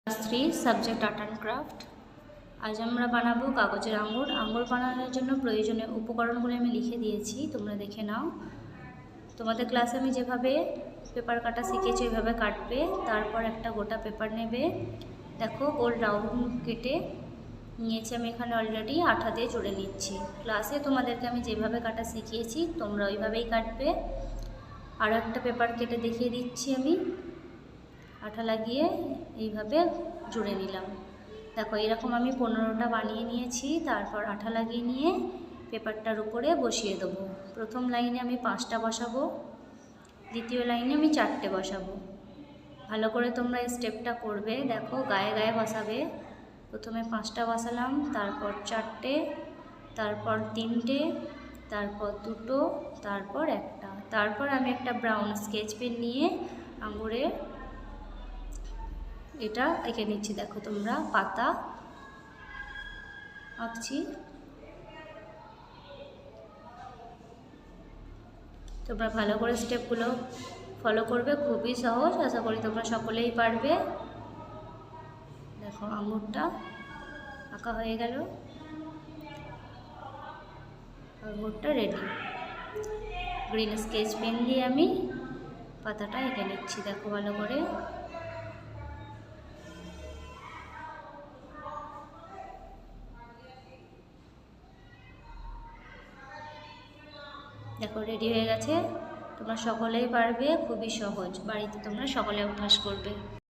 Class 3 subject art and craft. আজ আমরা বানাবো কাগজের আঙুর। আঙুর বানানোর জন্য প্রয়োজনীয় উপকরণগুলো আমি লিখে দিয়েছি, তোমরা দেখে নাও। তোমাদের ক্লাসে আমি যেভাবে পেপার কাটা শিখেছি ওইভাবে কাটবে। তারপর একটা গোটা পেপার নেবে, দেখো গোল রাউন্ড কেটে নিয়েছি আমি এখানে অলরেডি, আঠা দিয়ে জুড়ে নিচ্ছি। ক্লাসে তোমাদেরকে আমি যেভাবে কাটা শিখিয়েছি তোমরা ওইভাবেই কাটবে। আরও একটা পেপার কেটে দেখিয়ে দিচ্ছি আমি, আঠা লাগিয়ে এইভাবে জুড়ে নিলাম। দেখো এরকম আমি 15টা বানিয়ে নিয়েছি। তারপর আঠা লাগিয়ে নিয়ে পেপারটার উপরে বসিয়ে দেবো। প্রথম লাইনে আমি 5টা বসাবো, দ্বিতীয় লাইনে আমি 4টে বসাবো। ভালো করে তোমরা এই স্টেপটা করবে, দেখো গায়ে গায়ে বসাবে। প্রথমে 5টা বসালাম, তারপর 4টে, তারপর 3টে, তারপর 2টো, তারপর 1টা। তারপর আমি একটা ব্রাউন স্কেচ পেন নিয়ে আঙুরের এটা এঁকে নিচ্ছি। দেখো তোমরা পাতা আঁকছি, তোমরা ভালো করে স্টেপগুলো ফলো করবে, খুবই সহজ। আশা করি তোমরা সকলেই পারবে। দেখো আঙুরটা আঁকা হয়ে গেল, আঙুরটা রেডি। গ্রিন স্কেচ পেন দিয়ে আমি পাতাটা এঁকে নিচ্ছি, দেখো ভালো করে। দেখো রেডি হয়ে গেছে। তোমরা সকলেই পারবে, খুবই সহজ। বাড়িতে তোমরা সকলে অভ্যাস করবে।